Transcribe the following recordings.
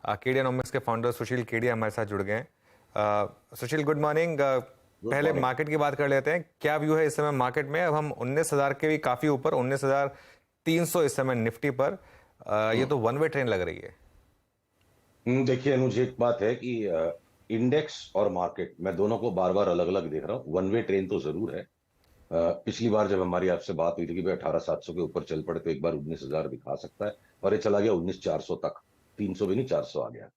केडियानॉमिक्स के फाउंडर सुशील केडिया हमारे साथ जुड़ गए हैं। सुशील, गुड मॉर्निंग। गुड पहले मॉर्निंग। मार्केट की बात कर लेते हैं। क्या व्यू है इस समय मार्केट में? अब हम 19,000 के भी काफी ऊपर, 19,300 इस समय निफ्टी पर। ये हम्म तो वन वे ट्रेन लग रही है। देखिए अनुज, एक बात है कि इंडेक्स और मार्केट मैं दोनों को बार बार अलग अलग देख रहा हूँ। वन वे ट्रेन तो जरूर है। पिछली बार जब हमारी आपसे बात हुई थी कि भाई 18,700 के ऊपर चल पड़े तो एक बार 19,000 दिखा सकता है, और ये चला गया 19,400 तक। 300 भी नहीं, 400 आ गया।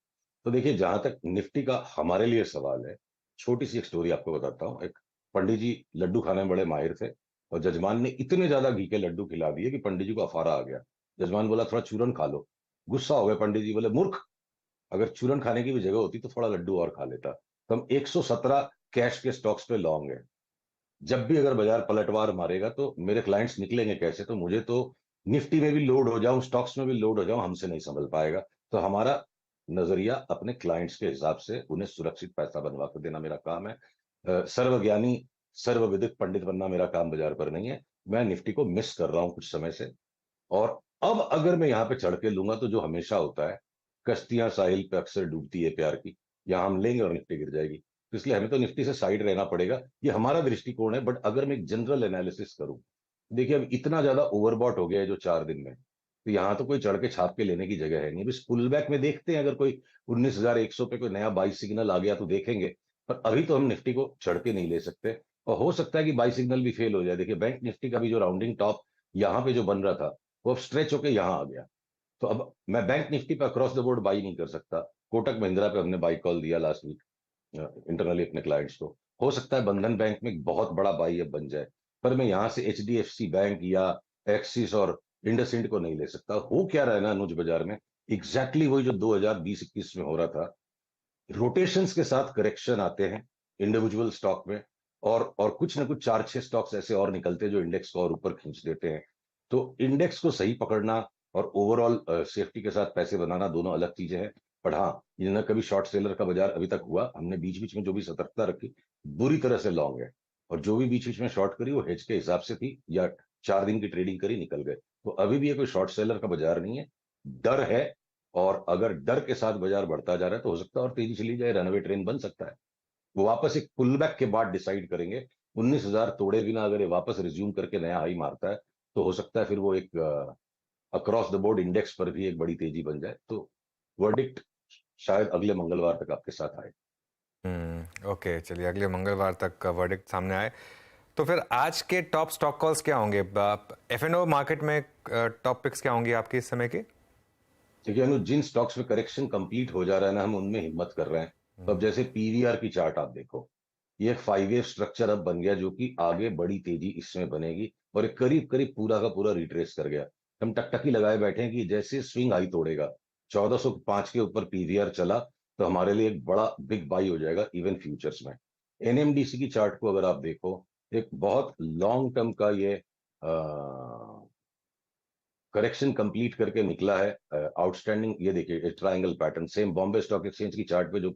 तो देखिए, जहां तक निफ्टी का हमारे लिए सवाल है, छोटी सी एक स्टोरी आपको बताता हूँ। एक पंडित जी लड्डू खाने में बड़े माहिर थे, और जजमान ने इतने ज्यादा घी के लड्डू खिला दिए कि पंडित जी को अफारा आ गया। जजमान बोला थोड़ा चूरन खा लो। गुस्सा हो गए पंडित जी, बोले मूर्ख, अगर चूरन खाने की भी जगह होती तो थोड़ा लड्डू और खा लेता। तो हम 117 कैश के स्टॉक्स पे लॉन्ग है। जब भी अगर बाजार पलटवार मारेगा तो मेरे क्लाइंट्स निकलेंगे कैसे? तो मुझे तो निफ्टी में भी लोड हो जाऊं, स्टॉक्स में भी लोड हो जाऊं, हमसे नहीं संभल पाएगा। तो हमारा नजरिया अपने क्लाइंट्स के हिसाब से उन्हें सुरक्षित पैसा बनवा कर देना मेरा काम है। सर्वज्ञानी सर्वविदित पंडित बनना मेरा काम बाजार पर नहीं है। मैं निफ्टी को मिस कर रहा हूं कुछ समय से। और अब अगर मैं यहां पे चढ़ के लूंगा तो जो हमेशा होता है, कश्तियां साहिल पे अक्सर डूबती है प्यार की, यहां हम लेंगे और निफ्टी गिर जाएगी। तो इसलिए हमें तो निफ्टी से साइड रहना पड़ेगा। ये हमारा दृष्टिकोण है। बट अगर मैं एक जनरल एनालिसिस करूं, देखिए अब इतना ज्यादा ओवरबॉट हो गया है जो 4 दिन में, तो यहां तो कोई चढ़ के छाप के लेने की जगह है नहीं। बस पुल बैक में देखते हैं, अगर कोई 19,100 पे कोई नया बाई सिग्नल आ गया तो देखेंगे। पर अभी तो हम निफ्टी को चढ़ के नहीं ले सकते। और हो सकता है कि बाई सिग्नल भी फेल हो जाए। देखिए बैंक निफ्टी का भी जो राउंडिंग टॉप यहां पे जो बन रहा था, वो अब स्ट्रेच होके यहां आ गया। तो अब मैं बैंक निफ्टी पे अक्रॉस द बोर्ड बाई नहीं कर सकता। कोटक महिंद्रा पे हमने बाई कॉल दिया लास्ट वीक इंटरनली अपने क्लाइंट्स को। हो सकता है बंधन बैंक में एक बहुत बड़ा बाई अब बन जाए, पर मैं यहां से एचडीएफसी बैंक या एक्सिस और इंडसइंड को नहीं ले सकता। हो क्या रहा है ना अनुज, बाजार में एग्जैक्टली वही जो 2020-21 में हो रहा था। रोटेशंस के साथ करेक्शन आते हैं इंडिविजुअल स्टॉक में, और कुछ ना कुछ 4-6 स्टॉक्स ऐसे और निकलते हैं जो इंडेक्स को और ऊपर खींच देते हैं। तो इंडेक्स को सही पकड़ना और ओवरऑल सेफ्टी के साथ पैसे बनाना दोनों अलग चीजें हैं। पर हाँ, ये ना कभी शॉर्ट सेलर का बाजार अभी तक हुआ। हमने बीच बीच में जो भी सतर्कता रखी, बुरी तरह से लॉन्ग है। और जो भी बीच बीच में शॉर्ट करी वो हेज के हिसाब से थी, या 4 दिन की ट्रेडिंग करी निकल गए। तो अभी भी ये कोई शॉर्ट सेलर का बाजार नहीं है, डर है। और अगर डर के साथ बाजार बढ़ता जा रहा है तो हो सकता है और तेजी चली जाए, रनवे ट्रेन बन सकता है। वो वापस एक पुल बैक के बाद डिसाइड करेंगे। 19,000 तोड़े बिना अगर ये वापस रिज्यूम करके नया हाई मारता है, तो हो सकता है फिर वो एक अक्रॉस द बोर्ड इंडेक्स पर भी एक बड़ी तेजी बन जाए। तो वर्डिक्ट शायद अगले मंगलवार तक आपके साथ आए। ओके, चलिए अगले मंगलवार तक का वर्डिक्ट सामने आए। तो फिर आज के टॉप स्टॉक कॉल्स क्या होंगे? F&O मार्केट में टॉप पिक्स क्या होंगी आपकी इस समय की? देखिए अनुज, जिन स्टॉक्स में करेक्शन कंप्लीट हो जा रहा है ना, हम उनमें हिम्मत कर रहे हैं। तो अब जैसे पीवीआर की चार्ट आप देखो, ये एक 5 वेव स्ट्रक्चर अब बन गया, जो कि आगे बड़ी तेजी इसमें बनेगी। और एक करीब करीब पूरा का पूरा रिट्रेस कर गया। हम टकटकी लगाए बैठे हैं कि जैसे स्विंग हाई तोड़ेगा, 1405 के ऊपर पीवीआर चला, तो हमारे लिए एक बड़ा बिग बाई हो जाएगा इवन फ्यूचर्स में। एनएमडीसी की चार्ट को अगर आप देखो, एक बहुत लॉन्ग टर्म का ये करेक्शन कंप्लीट करके निकला है। आउटस्टैंडिंग ये देखिए, triangle pattern same Bombay stock exchange की चार्ट पे जो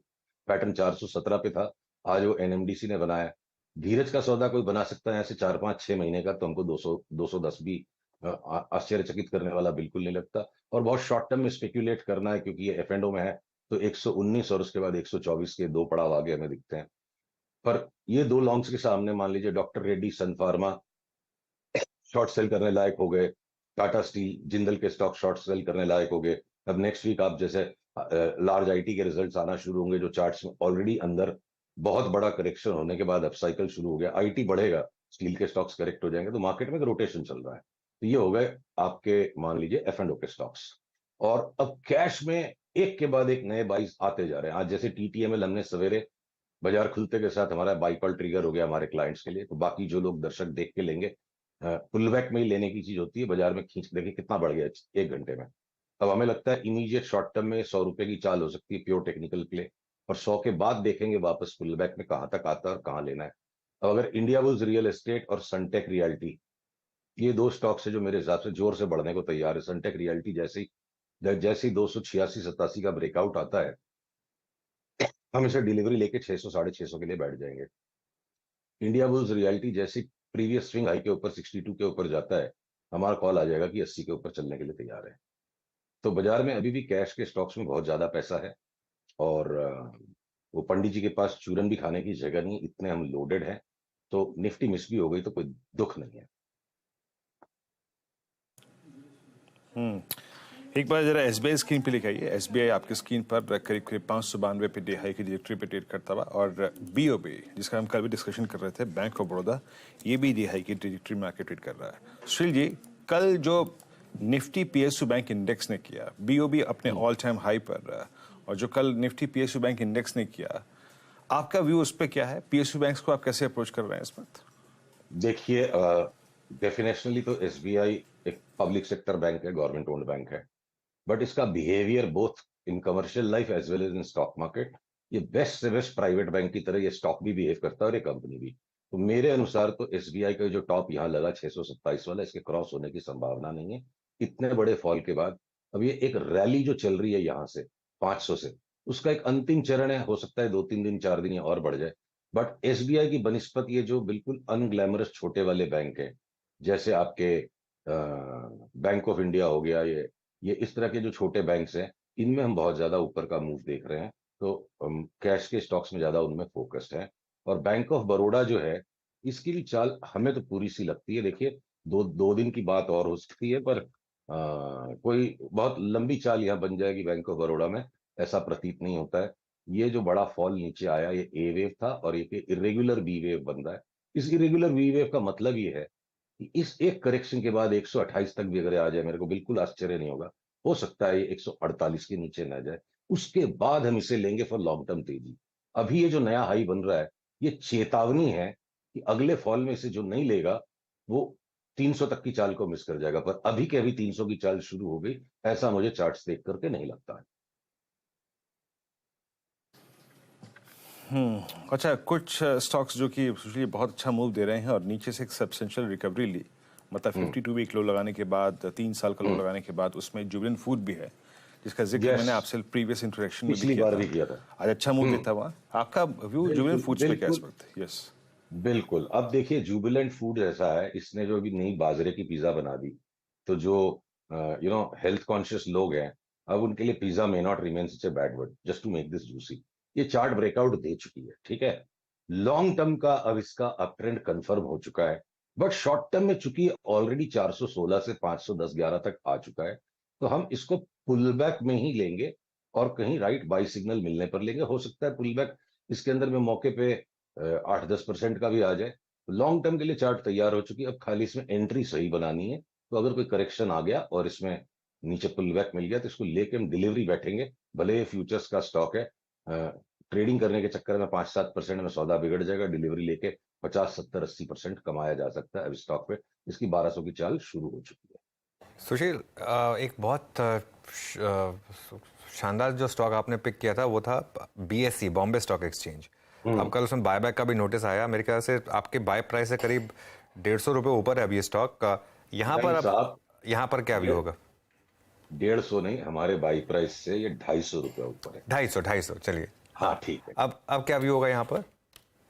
पैटर्न 417 पे था, आज वो एनएमडीसी ने बनाया। धीरज का सौदा कोई बना सकता है ऐसे 4-5-6 महीने का, तो हमको 200-210 भी आश्चर्यचकित करने वाला बिल्कुल नहीं लगता। और बहुत शॉर्ट टर्म में स्पेक्यूलेट करना है, क्योंकि ये एफ एंड ओ में है। तो 119 और उसके बाद 124 के दो पड़ाव आगे हमें दिखते हैं। पर ये दो लॉन्ग्स के सामने मान लीजिए डॉक्टर रेड्डी, सन फार्मा शॉर्ट सेल करने लायक हो गए। टाटा स्टील, जिंदल के स्टॉक शॉर्ट सेल करने लायक हो गए। अब नेक्स्ट वीक आप जैसे लार्ज आईटी के रिजल्ट्स आना शुरू होंगे, जो चार्ट्स में ऑलरेडी अंदर बहुत बड़ा करेक्शन होने के बाद अब साइकिल शुरू हो गया, आईटी बढ़ेगा, स्टील के स्टॉक्स करेक्ट हो जाएंगे, तो मार्केट में रोटेशन चल रहा है। तो ये हो गए आपके मान लीजिए एफ एंड ओ के स्टॉक्स। और अब कैश में एक के बाद एक नए बाइस आते जा रहे हैं। आज जैसे टीटीएमएल हमने सवेरे बाजार खुलते के साथ हमारा बाई कॉल ट्रिगर हो गया हमारे क्लाइंट्स के लिए। तो बाकी जो लोग दर्शक देख के लेंगे, पुल बैक में ही लेने की चीज होती है। बाजार में खींच देखिए कितना बढ़ गया 1 घंटे में। अब हमें लगता है इमीडिएट शॉर्ट टर्म में 100 रुपए की चाल हो सकती है, प्योर टेक्निकल प्ले। और 100 के बाद देखेंगे वापस पुल बैक में कहां तक आता है और कहां लेना है। अब अगर इंडिया बुल्स रियल एस्टेट और सनटेक रियल्टी, ये दो स्टॉक्स है जो मेरे हिसाब से जोर से बढ़ने को तैयार है। सनटेक रियल्टी जैसे ही 286-87 का ब्रेकआउट आता है, हम इसे डिलीवरी लेके 600-650 के लिए बैठ जाएंगे। इंडिया बुल्स रियलिटी जैसी प्रीवियस स्विंग हाई के ऊपर 62 के ऊपर जाता है, हमारा कॉल आ जाएगा कि 80 के ऊपर चलने के लिए तैयार है। तो बाजार में अभी भी कैश के स्टॉक्स में बहुत ज्यादा पैसा है, और वो पंडित जी के पास चूरन भी खाने की जगह नहीं है, इतने हम लोडेड हैं। तो निफ्टी मिस भी हो गई तो कोई दुख नहीं है। एक बार जरा एसबीआई स्क्रीन पे लेके आइए। एसबीआई आपकी स्क्रीन पर करीब करीब 592 पे डे हाई की ट्रिजेक्टरी पे ट्रेड करता हुआ, और बीओबी जिसका हम कल भी डिस्कशन कर रहे थे, बैंक ऑफ बड़ौदा, ये भी डे हाई की ट्रिजेक्टरी में आके ट्रेड कर रहा है। सुशील जी, कल जो निफ्टी पीएसयू बैंक इंडेक्स ने किया, बीओबी अपने ऑल टाइम हाई पर, और जो कल निफ्टी पीएसयू बैंक इंडेक्स ने किया, आपका व्यू उस पर क्या है? पीएसयू बैंक्स को आप कैसे अप्रोच कर रहे हैं इस वक्त? देखिए, डेफिनेशनली तो एसबीआई एक पब्लिक सेक्टर बैंक है, गवर्नमेंट ओन्ड बैंक है, बट इसका behaviour both in commercial life as well as in stock market, ये बेस्ट से बेस्ट प्राइवेट बैंक की तरह ये स्टॉक भी बिहेव करता है और ये कंपनी भी। तो मेरे अनुसार तो एसबीआई का जो टॉप यहाँ लगा 627 वाला, इसके क्रॉस होने की संभावना नहीं है इतने बड़े फॉल के बाद। अब ये एक रैली जो चल रही है यहाँ से 500 से, उसका एक अंतिम चरण है, हो सकता है 2-3 दिन 4 दिन या और बढ़ जाए। बट एसबीआई की बनिस्पत ये जो बिल्कुल अनग्लैमरस छोटे वाले बैंक है, जैसे आपके बैंक ऑफ इंडिया हो गया, ये इस तरह के जो छोटे बैंक्स हैं, इनमें हम बहुत ज्यादा ऊपर का मूव देख रहे हैं। तो हम कैश के स्टॉक्स में ज्यादा उनमें फोकस्ड हैं। और बैंक ऑफ बड़ौदा जो है, इसकी भी चाल हमें तो पूरी सी लगती है। देखिए, दो दो दिन की बात और हो सकती है, पर कोई बहुत लंबी चाल यहाँ बन जाएगी बैंक ऑफ बड़ौदा में, ऐसा प्रतीत नहीं होता है। ये जो बड़ा फॉल नीचे आया, ये ए वेव था और ये इरेगुलर बी वेव बन रहा है। इस इरेगुलर बी वेव का मतलब ये है कि इस एक करेक्शन के बाद 128 तक भी अगर आ जाए, मेरे को बिल्कुल आश्चर्य नहीं होगा। हो सकता है ये 148 के नीचे ना जाए, उसके बाद हम इसे लेंगे फॉर लॉन्ग टर्म तेजी। अभी ये जो नया हाई बन रहा है, ये चेतावनी है कि अगले फॉल में से जो नहीं लेगा, वो 300 तक की चाल को मिस कर जाएगा। पर अभी के अभी 300 की चाल शुरू हो गई, ऐसा मुझे चार्ट्स देख करके नहीं लगता है। अच्छा, कुछ स्टॉक्स जो कि सुशील बहुत अच्छा मूव दे रहे हैं और नीचे से एक सब्सटेंशियल रिकवरी ली, मतलब 52 वीक लो लगाने के बाद, 3 साल का लो लगाने के बाद, उसमें जुबिलेंट फूड भी है, जिसका जिक्र यस, मैंने आपसे प्रीवियस इंट्रोडक्शन में भी पिछली किया बार था। भी किया था। आज अच्छा मूव देता हुआ, आपका व्यू जुबिलेंट बिल्कुल फूड्स पे क्या है इस बिल्कुल वक्त? यस। बिल्कुल। अब देखिए, जुबिलेंट फूड ऐसा है, इसने जो अभी नई बाजरे की पिज्जा बना दी, तो जो हेल्थ कॉन्शियस लोग हैं, अब उनके लिए pizza may not remain such a bad word just to make this juicy. ये चार्ट ब्रेकआउट दे चुकी है, ठीक है। लॉन्ग टर्म का अब इसका अप ट्रेंड कंफर्म हो चुका है, बट शॉर्ट टर्म में चूंकि ऑलरेडी 416 से 510-11 तक आ चुका है, तो हम इसको पुल बैक में ही लेंगे और कहीं राइट बाई सिग्नल मिलने पर लेंगे। हो सकता है पुल बैक इसके अंदर में मौके पे 8-10% का भी आ जाए। लॉन्ग टर्म के लिए चार्ट तैयार हो चुकी है, अब खाली इसमें एंट्री सही बनानी है। तो अगर कोई करेक्शन आ गया और इसमें नीचे पुल बैक मिल गया, तो इसको लेके हम डिलीवरी बैठेंगे। भले ये फ्यूचर्स का स्टॉक है, ट्रेडिंग करने के चक्कर में 5-7% में सौदा बिगड़ जाएगा, डिलीवरी लेके 50-70-80% कमाया जा सकता है। अब स्टॉक पे इसकी 1200 की चाल शुरू हो चुकी है। सुशील, एक बहुत शानदार जो स्टॉक आपने पिक किया था वो था बीएसई, बॉम्बे स्टॉक एक्सचेंज। अब कल उसमें बायबैक का भी नोटिस आया, मेरे ख्याल से आपके बाय प्राइस से करीब 150 रुपये ऊपर है अभी ये स्टॉक का। यहाँ नहीं पर अब साहब, यहाँ पर क्या व्यू ये होगा? 150 नहीं, हमारे बाई प्राइस से ये 250 रुपये ऊपर है। 250, चलिए। हाँ, हाँ, ठीक है। अब क्या व्यू होगा यहाँ पर?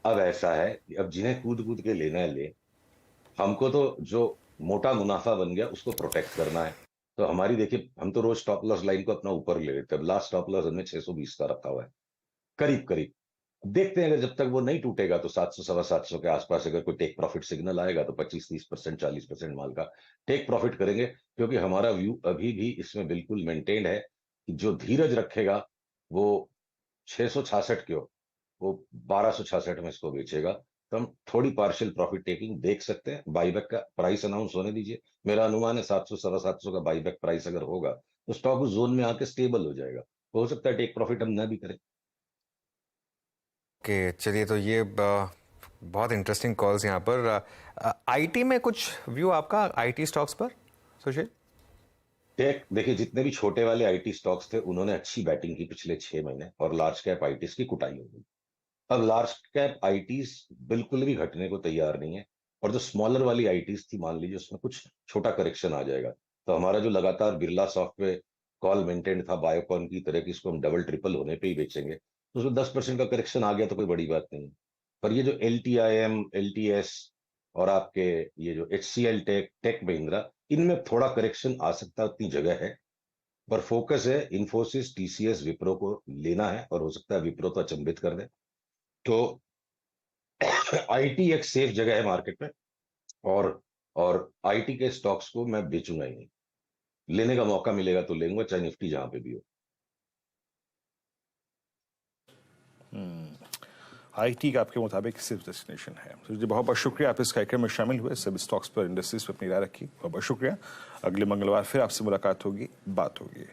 अब ऐसा है कि अब जिन्हें कूद कूद के लेना है ले, हमको तो जो मोटा मुनाफा बन गया उसको प्रोटेक्ट करना है। तो हमारी देखिए, हम तो रोज स्टॉप लॉस लाइन को अपना ऊपर ले लेते हैं। लास्ट स्टॉप लॉस हमने 620 का रखा हुआ है, करीब करीब। देखते हैं, अगर जब तक वो नहीं टूटेगा तो 700 750 के आसपास अगर कोई टेक प्रॉफिट सिग्नल आएगा तो 25-30%, 40% माल का टेक प्रॉफिट करेंगे। क्योंकि हमारा व्यू अभी भी इसमें बिल्कुल मेंटेन्ड है कि जो धीरज रखेगा वो 666 क्यों, वो 1266 में इसको बेचेगा। तो हम थोड़ी पार्शियल प्रॉफिट टेकिंग देख सकते हैं। बाईबैक का प्राइस अनाउंस होने दीजिए। मेरा अनुमान है 700 750 का बाईबैक प्राइस अगर होगा तो स्टॉक उस जोन में आके स्टेबल हो जाएगा। हो सकता है टेक प्रॉफिट हम न भी करें। ओके, चलिए, तो ये बहुत इंटरेस्टिंग कॉल्स यहाँ पर। आईटी में कुछ व्यू आपका, आईटी स्टॉक्स पर सुशील? टेक देखिए, जितने भी छोटे वाले आईटी स्टॉक्स थे उन्होंने अच्छी बैटिंग की पिछले 6 महीने, और लार्ज कैप आईटीज की कुटाई हो गई। अब लार्ज कैप आईटीज बिल्कुल भी घटने को तैयार नहीं है, और जो स्मॉलर वाली आईटीज थी, मान लीजिए उसमें कुछ छोटा करेक्शन आ जाएगा, तो हमारा जो लगातार बिरला सॉफ्ट पे कॉल मेंटेन था बायोकॉन की तरह की, इसको हम डबल ट्रिपल होने पे ही बेचेंगे। तो उसमें 10% का करेक्शन आ गया तो कोई बड़ी बात नहीं है। पर ये जो L T I M, L T S और आपके ये जो H C L tech, tech Mahindra, इनमें थोड़ा करेक्शन आ सकता है, उतनी जगह है। पर फोकस है इन्फोसिस, टीसीएस, विप्रो को लेना है, और हो सकता है विप्रो तो अचंभित कर दे। तो आईटी एक सेफ जगह है मार्केट में, और आईटी के स्टॉक्स को मैं बेचूंगा ही नहीं। लेने का मौका मिलेगा तो लेंगे, चाहे निफ्टी जहां पे भी हो। आईटी का आपके मुताबिक सिर्फ डेस्टिनेशन है। तो जी बहुत बहुत शुक्रिया, आप इस कार्यक्रम में शामिल हुए, सभी स्टॉक्स पर, इंडस्ट्रीज पर अपनी राय रखी। बहुत बहुत शुक्रिया। अगले मंगलवार फिर आपसे मुलाकात होगी, बात होगी।